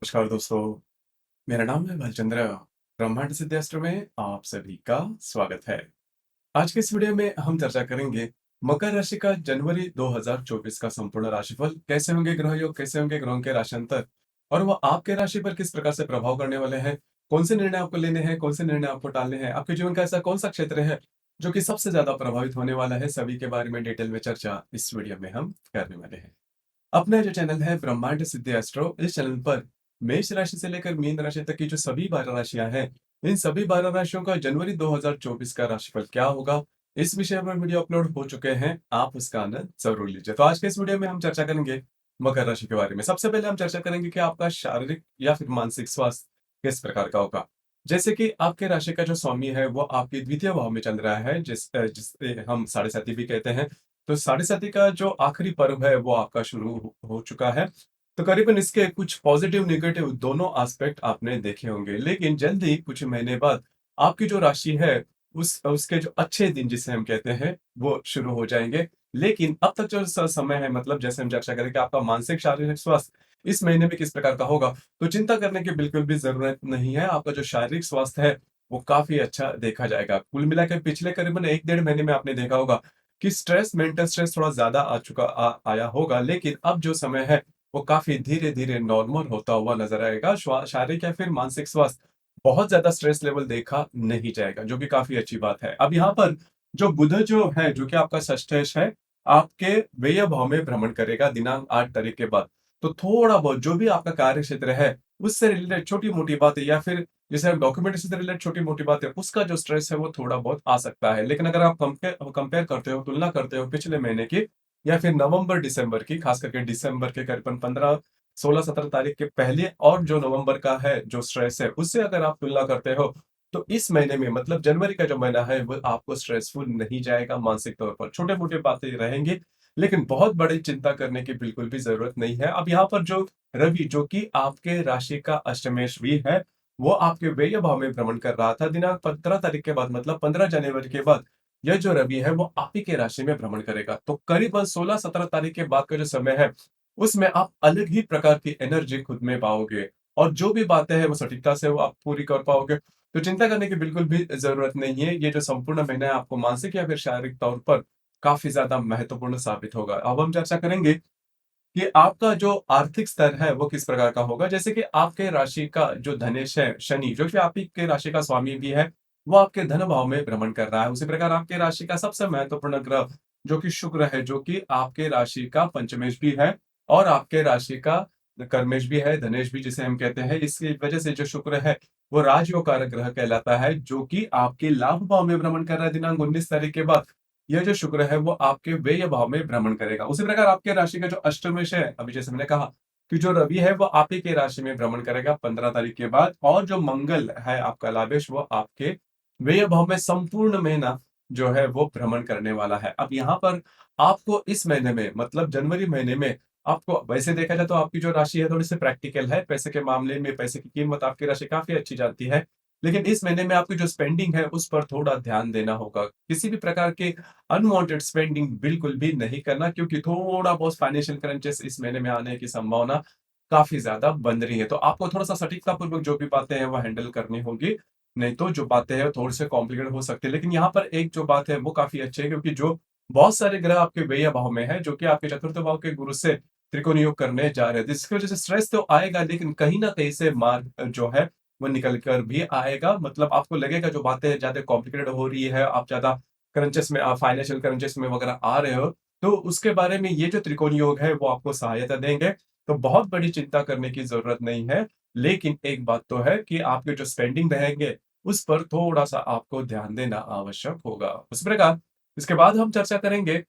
नमस्कार दोस्तों, मेरा नाम है भालचंद्र। ब्रह्मांड सिद्धास्त्र में आप सभी का स्वागत है। आज के इस वीडियो में हम चर्चा करेंगे मकर राशि का जनवरी 2024 का संपूर्ण राशिफल। कैसे होंगे ग्रह योग, कैसे होंगे ग्रहों के राशिअंतर और वो आपके राशि पर किस प्रकार से प्रभाव करने वाले हैं। कौन से निर्णय आपको लेने हैं, कौन से निर्णय आपको टालने हैं। आपके जीवन का ऐसा कौन सा क्षेत्र है जो कि सबसे ज्यादा प्रभावित होने वाला है। सभी के बारे में डिटेल में चर्चा इस वीडियो में हम करने वाले हैं। अपना जो चैनल है ब्रह्मांड सिद्धि एस्ट्रो, इस चैनल पर मेष राशि से लेकर मीन राशि तक की जो सभी 12 राशियां हैं, इन सभी 12 राशियों का जनवरी 2024 का राशिफल क्या होगा, इस विषय पर वीडियो अपलोड हो चुके हैं। आप उसका आनंद जरूर लीजिए। तो आज के इस वीडियो में हम चर्चा करेंगे मकर राशि के बारे में। सबसे पहले हम चर्चा करेंगे कि आपका शारीरिक या फिर मानसिक स्वास्थ्य किस प्रकार का होगा। जैसे कि आपके राशि का जो स्वामी है वो आपके द्वितीय भाव में चल रहा है, जिससे हम साढ़े साथी भी कहते हैं। तो साढ़े साथी का जो आखिरी पर्व है वो आपका शुरू हो चुका है। तो करीबन इसके कुछ पॉजिटिव नेगेटिव दोनों एस्पेक्ट आपने देखे होंगे, लेकिन जल्दी कुछ महीने बाद आपकी जो राशि है उसके जो अच्छे दिन जिसे हम कहते हैं वो शुरू हो जाएंगे। लेकिन अब तक जो समय है, मतलब जैसे हम चर्चा करें कि आपका मानसिक शारीरिक स्वास्थ्य इस महीने में किस प्रकार का होगा, तो चिंता करने की बिल्कुल भी जरूरत नहीं है। आपका जो शारीरिक स्वास्थ्य है वो काफी अच्छा देखा जाएगा। कुल मिलाकर पिछले करीबन 1 डेढ़ महीने में आपने देखा होगा कि मेंटल स्ट्रेस थोड़ा ज़्यादा आया होगा, लेकिन अब जो समय है, वो काफ़ी धीरे-धीरे नॉर्मल होता हुआ नज़र आएगा। शारीरिक या फिर मानसिक स्वास्थ्य बहुत ज़्यादा स्ट्रेस लेवल देखा नहीं जाएगा, जो कि काफ़ी अच्छी बात है। अब यहाँ पर जो बुध जो है, जो कि आपका षष्ठेश है, आपके व्यय भाव में भ्रमण करेगा दिनांक 8 तारीख के बाद। तो थोड़ा बहुत जो भी आपका कार्य क्षेत्र है, उससे रिलेटेड छोटी-मोटी बातें या फिर जैसे डॉक्यूमेंटेशन से रिलेटेड छोटी-मोटी बातें, उसका जो स्ट्रेस है वो थोड़ा बहुत आ सकता है। लेकिन अगर आप कंपेयर करते हो, तुलना करते हो पिछले महीने की या फिर नवंबर-दिसंबर की, खास करके दिसंबर के करीबन 15, 16, 17 तारीख के पहले और जो नवंबर का है जो स्ट्रेस है, उससे अगर आप तुलना करते हो, तो इस महीने में मतलब जनवरी का जो महीना है वो आपको स्ट्रेसफुल नहीं जाएगा मानसिक तौर पर। छोटे-मोटे बातें रहेंगी, लेकिन बहुत बड़ी चिंता करने की बिल्कुल भी ज़रूरत नहीं है। अब यहाँ पर जो रवि, जो कि आपके राशि का अष्टमेश भी है, वो आपके व्यय भाव में भ्रमण कर रहा था दिनांक 15 तारीख के बाद, मतलब 15 जनवरी के बाद यह जो रवि है वो आप ही के राशि में भ्रमण करेगा। तो करीबन 16-17 तारीख के बाद का जो समय है, उसमें आप अलग ही प्रकार की एनर्जी खुद में पाओगे और जो भी बातें हैं वो सटीकता से वो आप पूरी कर पाओगे। तो चिंता करने की बिल्कुल भी ज़रूरत नहीं है। ये जो संपूर्ण महीना है आपको मानसिक या फिर शारीरिक तौर पर काफ़ी ज़्यादा महत्वपूर्ण साबित होगा। अब हम चर्चा करेंगे कि आपका जो आर्थिक स्तर है वो किस प्रकार का होगा। जैसे कि आपके राशि का जो धनेश है शनि, जो कि आप ही के राशि का स्वामी भी है, वो आपके धन भाव में भ्रमण कर रहा है। उसी प्रकार आपके राशि का सबसे महत्वपूर्ण ग्रह जो कि शुक्र है, जो कि आपके राशि का पंचमेश भी है और आपके राशि का कर्मेश भी है, धनेश भी जिसे हम कहते हैं। इसकी वजह से जो शुक्र है वो राजयोग कारक ग्रह कहलाता है, जो कि आपके लाभ भाव में भ्रमण कर रहा है दिनांक 19 तारीख के बाद। यह जो शुक्र है वो आपके व्यय भाव में भ्रमण करेगा। उसी प्रकार आपके राशि का जो अष्टमेश है, अभी जैसे मैंने कहा कि जो रवि है वो आप ही के राशि में भ्रमण करेगा 15 तारीख के बाद, और जो मंगल है आपका लाभेश, वो आपके व्यय भाव में संपूर्ण महीना जो है वो भ्रमण करने वाला है। अब यहाँ पर आपको इस महीने में, मतलब जनवरी महीने में, आपको वैसे देखा जाए तो आपकी जो राशि है थोड़ी सी प्रैक्टिकल है, पैसे के मामले में पैसे की कीमत आपकी राशि काफी अच्छी जाती है। लेकिन इस महीने में आपकी जो स्पेंडिंग है उस पर थोड़ा ध्यान देना होगा। किसी भी प्रकार के अनवांटेड स्पेंडिंग बिल्कुल भी नहीं करना, क्योंकि थोड़ा बहुत फाइनेंशियल क्रंचेस इस महीने में आने की संभावना काफी ज्यादा बन रही है। तो आपको थोड़ा सा सटीकता पूर्वक जो भी बातें हैं वो हैंडल करनी होगी, नहीं तो जो बातें हैं थोड़े से कॉम्प्लिकेटेड हो सकती है। लेकिन यहाँ पर एक जो बात है वो काफी अच्छी है, क्योंकि जो बहुत सारे ग्रह आपके व्यय भाव में है, जो कि आपके चतुर्थ भाव के गुरु से त्रिकोण योग करने जा रहे हैं, जिसकी वजह से स्ट्रेस तो आएगा, लेकिन कहीं ना कहीं से मार्ग जो है वो निकल कर भी आएगा। मतलब आपको लगेगा जो बातें ज्यादा कॉम्प्लिकेटेड हो रही है, आप ज्यादा क्रंचेस में, फाइनेंशियल क्रंचेस में वगैरह आ रहे हो, तो उसके बारे में ये जो त्रिकोण योग है वो आपको सहायता देंगे। तो बहुत बड़ी चिंता करने की जरूरत नहीं है। लेकिन एक बात तो है कि आपके जो स्पेंडिंग रहेंगे उस पर थोड़ा सा आपको ध्यान देना आवश्यक होगा। उस प्रकार इसके बाद हम चर्चा करेंगे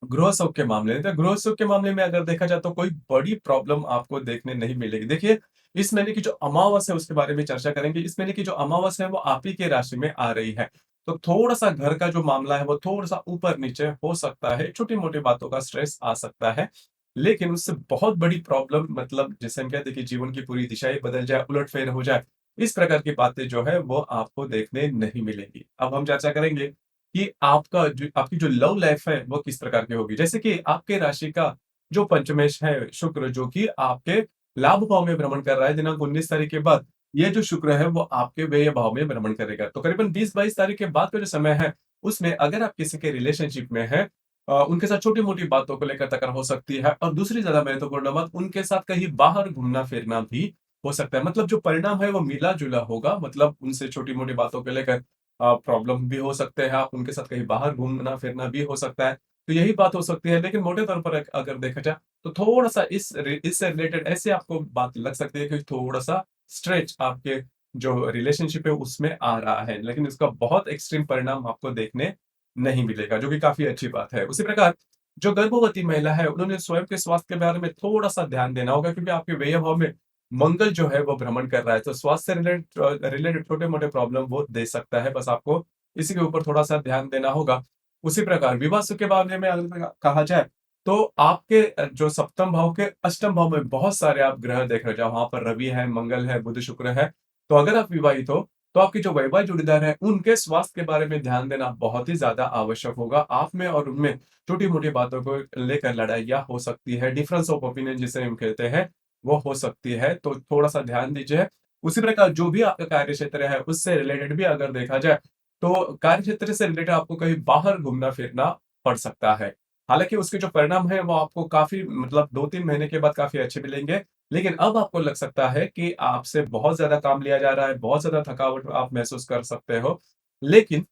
गृह सुख के मामले में। तो गृह सुख के मामले में अगर देखा जाए तो कोई बड़ी प्रॉब्लम आपको देखने नहीं मिलेगी। देखिए, इस महीने की जो अमावस है उसके बारे में चर्चा करेंगे। इस महीने की जो अमावस है वो आप ही के राशि में आ रही है। तो थोड़ा-सा घर का जो मामला है वो थोड़ा-सा ऊपर-नीचे हो सकता है, छोटी-मोटी बातों का स्ट्रेस आ सकता है। लेकिन उससे बहुत बड़ी प्रॉब्लम, मतलब जिसे हम कहते हैं कि जीवन की पूरी दिशा ही बदल जाए, उलट-फेर हो जाए, इस प्रकार की बातें जो है वो आपको देखने नहीं मिलेंगी। अब हम चर्चा करेंगे कि आपकी जो लव लाइफ है वो किस प्रकार की होगी। जैसे कि आपके राशि का जो पंचमेश है शुक्र, जो कि आपके लाभ भाव में भ्रमण कर रहा है दिनांक 19 तारीख के बाद, ये जो शुक्र है वो आपके व्यय भाव में भ्रमण करेगा। तो करीबन 20-22 तारीख के बाद का जो समय है, उसमें अगर आप किसी के रिलेशनशिप में हैं, उनके साथ छोटी-मोटी बातों को लेकर तकरार हो सकती है और दूसरी ज़्यादा महत्वपूर्ण बात, उनके साथ कहीं बाहर घूमना-फिरना भी हो सकता है। मतलब जो परिणाम है वो मिला-जुला होगा, मतलब उनसे छोटी-मोटी बातों को लेकर प्रॉब्लम भी हो सकते हैं, आप उनके साथ कहीं बाहर घूमना-फिरना भी हो सकता है। तो यही बात हो सकती है, लेकिन मोटे तौर पर अगर देखा जाए, तो थोड़ा-सा इससे रिलेटेड ऐसे आपको बात लग सकती है कि थोड़ा-सा स्ट्रेच आपके जो रिलेशनशिप है उसमें आ रहा है, लेकिन इसका बहुत एक्सट्रीम परिणाम आपको देखने नहीं मिलेगा, जो कि काफ़ी अच्छी बात है। उसी प्रकार जो गर्भवती महिला है, उन्होंने स्वयं के स्वास्थ्य के बारे में थोड़ा-सा ध्यान देना होगा, क्योंकि आपके व्यय भाव में मंगल जो है वो भ्रमण कर रहा है, तो स्वास्थ्य से रिलेटेड छोटे-मोटे प्रॉब्लम वो दे सकता है, बस आपको इसी के ऊपर थोड़ा-सा ध्यान देना होगा। उसी प्रकार विवाह सुख के बारे में अगर कहा जाए, तो आपके जो सप्तम भाव के अष्टम भाव में बहुत सारे आप ग्रह देख रहे हो, जहाँ वहाँ पर रवि है, मंगल है, बुध, शुक्र है। तो अगर आप विवाहित हो, तो आपकी जो वैवाहिक जोड़ीदार हैं, उनके स्वास्थ्य के बारे में ध्यान देना बहुत ही ज़्यादा आवश्यक होगा। आप में और उनमें छोटी-मोटी बातों को लेकर लड़ाइयाँ हो सकती है, डिफरेंस ऑफ ओपिनियन जिसे हम कहते हैं, वो हो सकती है, तो थोड़ा-सा ध्यान दीजिए। उसी प्रकार जो भी आपका कार्यक्षेत्र है, उससे रिलेटेड भी अगर देखा जाए, तो कार्यक्षेत्र से रिलेटेड आपको कहीं बाहर घूमना-फिरना पड़ सकता है। हालाँकि उसके जो परिणाम हैं, वो आपको काफ़ी मतलब 2-3 महीने के बाद काफ़ी अच्छे मिलेंगे। लेकिन अब आपको लग सकता है कि आपसे बहुत ज़्यादा काम लिया जा रहा है, बहुत ज़्यादा थकावट आप महसूस कर सकते हो। लेकिन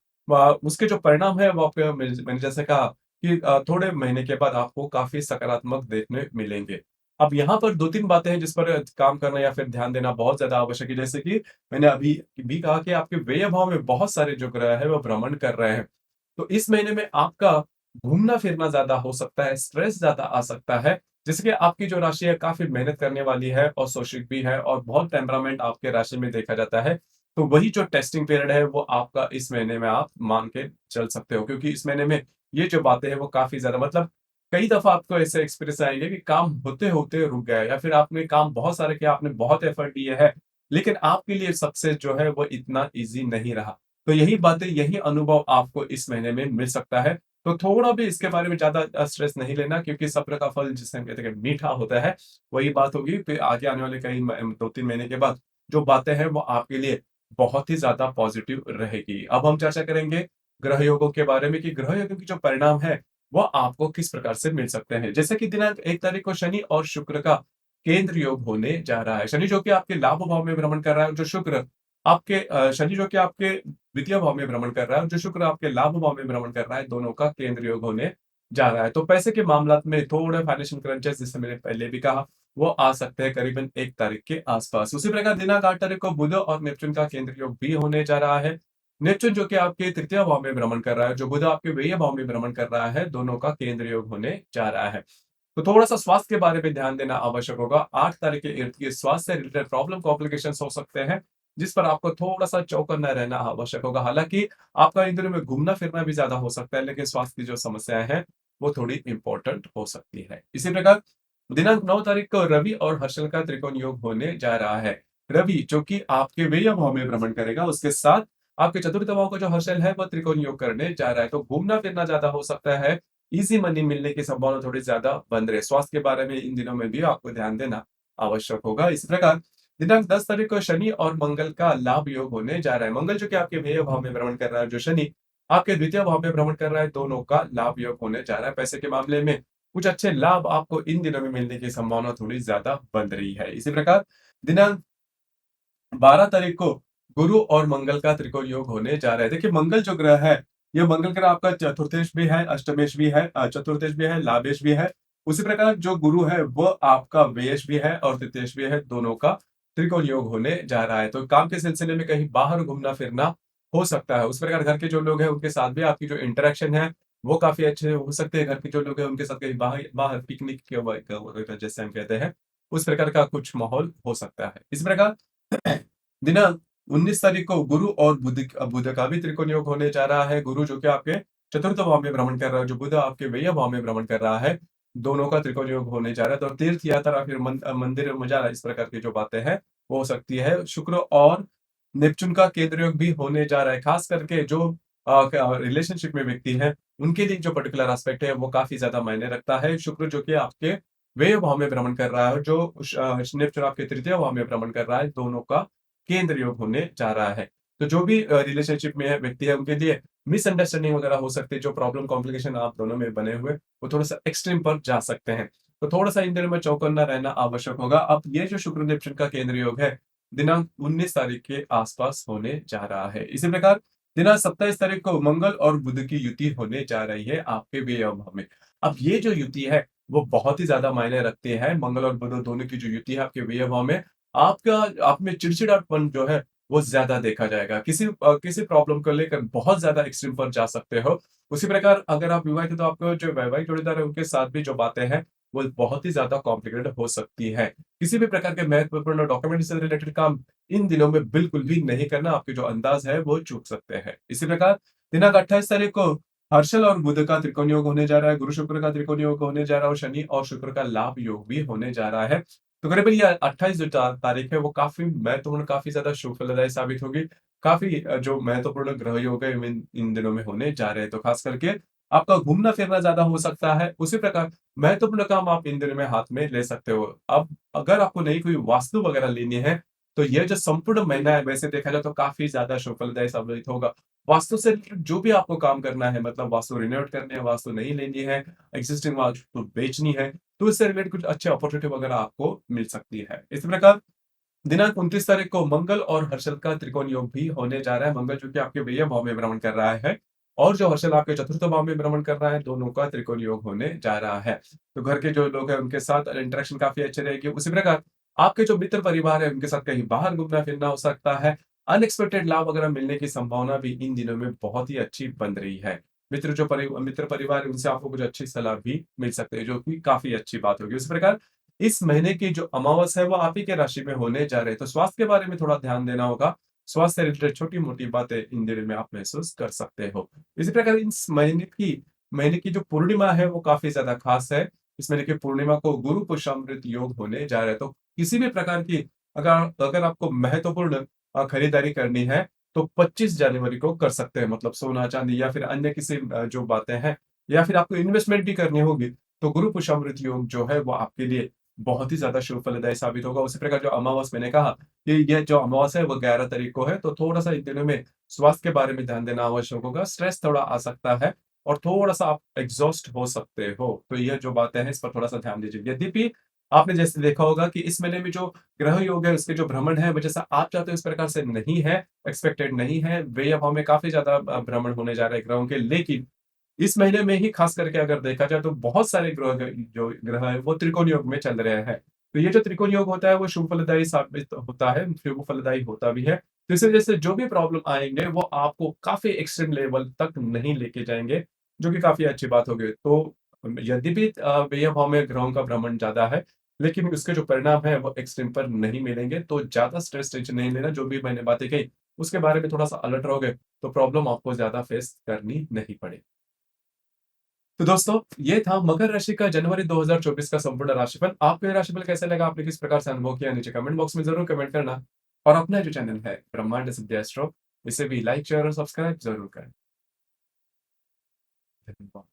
उसके जो परिणाम हैं, वो आपको मैंने जैसे कहा कि थोड़े महीने के बाद आपको काफ़ी सकारात्मक देखने मिलेंगे। अब यहाँ पर 2-3 बातें हैं जिस पर काम करना या फिर ध्यान देना बहुत ज़्यादा आवश्यक है। जैसे कि मैंने अभी भी कहा कि आपके व्यय भाव में बहुत सारे जो ग्रह हैं, वो भ्रमण कर रहे हैं। तो इस महीने में आपका घूमना-फिरना ज़्यादा हो सकता है, स्ट्रेस ज़्यादा आ सकता है, जिससे कि आपकी जो राशि है काफ़ी मेहनत करने वाली है और सोशल भी है और बहुत टेम्परामेंट आपके राशि में देखा जाता है। तो वही जो टेस्टिंग पीरियड है वो आपका इस महीने में आप मान के चल सकते हो, क्योंकि इस महीने में ये जो बातें हैं वो काफ़ी ज़्यादा मतलब कई दफ़ा आपको ऐसे एक्सपीरियंस आएँगे कि काम होते-होते रुक गया या फिर आपने काम बहुत सारे किया, आपने बहुत एफर्ट दिए हैं, लेकिन आपके लिए सक्सेस जो है वो इतना ईज़ी नहीं रहा। तो यही बातें, यही अनुभव आपको इस महीने में मिल सकता है। तो थोड़ा भी इसके बारे में ज़्यादा स्ट्रेस नहीं लेना, क्योंकि सब्र का फल जिसे हम कहते हैं कि मीठा होता है, वही बात होगी। फिर आगे आने वाले कई 2-3 महीने के बाद जो बातें हैं वो आपके लिए बहुत ही ज़्यादा पॉज़िटिव रहेगी। अब हम चर्चा करेंगे ग्रह योगों के बारे में कि ग्रह योगों की जो परिणाम है, वो आपको किस प्रकार से मिल सकते हैं। जैसे कि दिनांक 1 तारीख को शनि और शुक्र का केंद्र योग होने जा रहा है। शनि जो कि आपके लाभ भाव में भ्रमण कर रहा है, और जो शुक्र आपके शनि जो कि आपके द्वितीय भाव में भ्रमण कर रहा है और जो शुक्र आपके लाभ भाव में भ्रमण कर रहा है, दोनों का केंद्र योग होने जा रहा है। तो पैसे के मामलात में थोड़े फाइनेंशियल क्रंचेस, जैसे मैंने पहले भी कहा, वो आ सकते हैं करीबन 1 तारीख के आस-पास। उसी प्रकार दिनांक 8 तारीख को बुध और नेपच्यून का केंद्र योग भी होने जा रहा है। नेपच्यून जो कि आपके तृतीय भाव में भ्रमण कर रहा है, जो बुध आपके व्यय भाव में भ्रमण कर रहा है, दोनों का केंद्र योग होने जा रहा है। तो थोड़ा-सा स्वास्थ्य के बारे में ध्यान देना आवश्यक होगा। 8 तारीख के इर्द-गिर्द स्वास्थ्य से रिलेटेड प्रॉब्लम, कॉम्प्लिकेशंस हो सकते हैं, जिस पर आपको थोड़ा-सा चौकन्ना रहना आवश्यक होगा। हालाँकि आपका इन दिनों में घूमना-फिरना भी ज़्यादा हो सकता है, लेकिन स्वास्थ्य की जो समस्याएँ हैं, वो थोड़ी इम्पोर्टेंट हो सकती है। इसी प्रकार दिनांक 9 तारीख को रवि और हर्षल का त्रिकोण योग होने जा रहा है। रवि जो कि आपके व्यय भाव में भ्रमण करेगा, उसके साथ आपके चतुर्थ भाव का जो हर्षल है, वो त्रिकोण योग करने जा रहा है। तो घूमना-फिरना ज़्यादा हो सकता है, ईज़ी मनी मिलने की संभावना थोड़ी ज़्यादा बन रही है। स्वास्थ्य के बारे में इन दिनों में भी आपको ध्यान देना आवश्यक होगा। इसी प्रकार दिनांक 10 तारीख को शनि और मंगल का लाभ योग होने जा रहा है। मंगल जो कि आपके व्यय भाव में भ्रमण कर रहा है, जो शनि आपके द्वितीय भाव में भ्रमण कर रहा है, दोनों का लाभ योग होने जा रहा है। पैसे के मामले में कुछ अच्छे लाभ आपको इन दिनों में मिलने की संभावना थोड़ी ज़्यादा बन रही है। इसी प्रकार दिनांक 12 तारीख को गुरु और मंगल का त्रिकोण योग होने जा रहा है। देखिए मंगल जो ग्रह है, ये मंगल ग्रह आपका चतुर्थेश भी है, अष्टमेश भी है, चतुर्थेश भी है, लाभेश भी है। उसी प्रकार जो गुरु है, वो आपका व्ययेश भी है और तृतीयेश भी है, दोनों का त्रिकोण योग होने जा रहा है। तो काम के सिलसिले में कहीं बाहर घूमना-फिरना हो सकता है। उस प्रकार घर के जो लोग हैं, उनके साथ भी आपकी जो इंटरेक्शन है, वो काफ़ी अच्छे हो सकते हैं। घर के जो लोग हैं, उनके साथ कहीं बाहर बाहर पिकनिक के जैसे हम कहते हैं, उस प्रकार का कुछ माहौल हो सकता है। इस प्रकार दिनांक 19 तारीख को गुरु और बुध का भी त्रिकोण योग होने जा रहा है। गुरु जो कि आपके चतुर्थ भाव में भ्रमण कर रहा है, जो बुध आपके व्यय भाव में भ्रमण कर रहा है, दोनों का त्रिकोण योग होने जा रहा है। तो तीर्थ यात्रा फिर मंदिर में जाना, इस प्रकार की जो बातें हैं, वो हो सकती है। शुक्र और नेपच्यून का केंद्र योग भी होने जा रहा है। खास करके जो रिलेशनशिप में व्यक्ति हैं, उनके लिए जो पर्टिकुलर एस्पेक्ट है, वो काफ़ी ज़्यादा मायने रखता है। शुक्र जो कि आपके वें भाव में भ्रमण कर रहा है, जो शनिचर आपके तृतीय भाव में भ्रमण कर रहा है, दोनों का केंद्र योग होने जा रहा है। तो जो भी रिलेशनशिप में है व्यक्ति है, उनके लिए मिसअंडरस्टैंडिंग वगैरह हो सकती है, जो प्रॉब्लम कॉम्प्लिकेशन आप दोनों में बने हुए, वो थोड़ा-सा एक्सट्रीम पर जा सकते हैं। तो थोड़ा-सा इन दिनों में चौकन्ना रहना आवश्यक होगा। अब ये जो शुक्र नेपच्यून का केंद्र योग है, दिनांक 19 तारीख के आसपास होने जा रहा है। इसी प्रकार दिनांक 27 तारीख को मंगल और बुध की युति होने जा रही है आपके व्यय भाव में। अब ये जो युति है, वो बहुत ही ज़्यादा मायने रखती है। मंगल और बुध दोनों की जो युति है आपके व्यय भाव में, आपका आप में चिड़चिड़ापन जो है, वो ज़्यादा देखा जाएगा। किसी प्रॉब्लम को लेकर बहुत ज़्यादा एक्सट्रीम पर जा सकते हो। उसी प्रकार अगर आप विवाहित हैं, तो आपके जो वैवाहिक जोड़ीदार है, उनके साथ भी जो बातें हैं, वो बहुत ही ज़्यादा कॉम्प्लिकेटेड हो सकती है। किसी भी प्रकार के महत्वपूर्ण डॉक्यूमेंट से रिलेटेड काम इन दिनों में बिल्कुल भी नहीं करना, आपके जो अंदाज़ है, वो चूक सकते हैं। इसी प्रकार दिनांक 28 तारीख को हर्षल और बुध का त्रिकोण योग होने जा रहा है, गुरु-शुक्र का त्रिकोण योग होने जा रहा है और शनि और शुक्र का लाभ योग भी होने जा रहा है। तो करीबन ये 28 जो तारीख है, वो काफ़ी महत्वपूर्ण, काफ़ी ज़्यादा शुभ फलदायी साबित होगी। काफ़ी जो महत्वपूर्ण ग्रह योग है, इन इन दिनों में होने जा रहे हैं। तो खास करके आपका घूमना-फिरना ज़्यादा हो सकता है। उसी प्रकार महत्वपूर्ण काम आप इन दिनों में हाथ में ले सकते हो। अब अगर आपको नई कोई वास्तु वगैरह लेनी है, तो ये जो संपूर्ण महीना है, वैसे देखा जाए तो काफ़ी ज़्यादा शुभ फलदायी साबित होगा। वास्तु से रिलेटेड जो भी आपको काम करना है, मतलब वास्तु रिनोवेट करनी है, वास्तु नहीं लेनी है, एक्जिस्टिंग वास्तु बेचनी है, तो इससे रिलेटेड कुछ अच्छी अपॉर्चुनिटी वगैरह आपको मिल सकती है। इसी प्रकार दिनांक 29 तारीख को मंगल और हर्षल का त्रिकोण योग भी होने जा रहा है। मंगल जो कि आपके व्यय भाव में भ्रमण कर रहा है और जो हर्षल आपके चतुर्थ भाव में भ्रमण कर रहा है, दोनों का त्रिकोण योग होने जा रहा है। तो घर के जो लोग हैं, उनके साथ इंटरेक्शन काफ़ी अच्छी रहेगी। उसी प्रकार आपके जो मित्र परिवार है, उनके साथ कहीं बाहर घूमना-फिरना हो सकता है। अनएक्सपेक्टेड लाभ वगैरह मिलने की संभावना भी इन दिनों में बहुत ही अच्छी बन रही है। मित्र परिवार है, उनसे आपको कुछ अच्छी सलाह भी मिल सकती है, जो कि काफ़ी अच्छी बात होगी। उसी प्रकार इस महीने की जो अमावस है, वो आप ही के राशि में होने जा रहे हैं, तो स्वास्थ्य के बारे में थोड़ा ध्यान देना होगा। स्वास्थ्य से रिलेटेड छोटी-मोटी बातें इन दिनों में आप महसूस कर सकते हो। इसी प्रकार इस महीने की जो पूर्णिमा है, वो काफ़ी ज़्यादा खास है। इस महीने की पूर्णिमा को गुरु पुष्यामृत योग होने जा रहा है, तो किसी भी प्रकार की अगर अगर आपको महत्वपूर्ण खरीदारी करनी है, तो 25 जनवरी को कर सकते हैं। मतलब सोना-चांदी या फिर अन्य किसी जो बातें हैं, या फिर आपको इन्वेस्टमेंट भी करनी होगी, तो गुरु पुष्यामृत योग जो है, वो आपके लिए बहुत ही ज़्यादा शुभ फलदायी साबित होगा। उसी प्रकार जो अमावस मैंने कहा कि ये जो अमावस है, वो 11 तारीख को है, तो थोड़ा-सा इन दिनों में स्वास्थ्य के बारे में ध्यान देना आवश्यक होगा। स्ट्रेस थोड़ा आ सकता है और थोड़ा-सा आप एग्ज़ॉस्ट हो सकते हो। तो ये जो बातें हैं, इस पर थोड़ा-सा ध्यान दीजिए। यद्यपि आपने जैसे देखा होगा कि इस महीने में जो ग्रह योग है, उसके जो भ्रमण है, वो जैसा आप चाहते हो इस प्रकार से नहीं है, एक्सपेक्टेड नहीं है। व्यय भाव में काफ़ी ज़्यादा भ्रमण होने जा रहे हैं ग्रहों के, लेकिन इस महीने में ही खास करके अगर देखा जाए, तो बहुत सारे जो ग्रह है, वो त्रिकोण योग में चल रहे हैं। तो ये जो त्रिकोण योग होता है, वो शुभ फलदायी साबित होता है, शुभ फलदायी होता भी है। तो इस वजह से जो भी प्रॉब्लम आएँगे, वो आपको काफ़ी एक्सट्रीम लेवल तक नहीं लेके जाएँगे, जो कि काफ़ी अच्छी बात होगी। तो यद्यपि व्यय भाव में ग्रहों का भ्रमण ज़्यादा है, लेकिन उसके जो परिणाम है, वो एक्सट्रीम पर नहीं मिलेंगे। तो ज़्यादा स्ट्रेस टेंशन नहीं लेना, जो भी मैंने बातें कही, उसके बारे में थोड़ा-सा अलर्ट रहोगे, तो प्रॉब्लम आपको ज़्यादा फेस करनी नहीं पड़ेगी। तो दोस्तों, ये था मकर राशि का जनवरी 2024 का संपूर्ण राशिफल। आपको ये राशिफल कैसा लगा? आपने किस प्रकार से अनुभव किया? नीचे कमेंट बॉक्स में ज़रूर कमेंट करना और अपना जो चैनल है ब्रह्मांड सिद्ध एस्ट्रो, इसे भी लाइक, शेयर और सब्सक्राइब ज़रूर करें। धन्यवाद।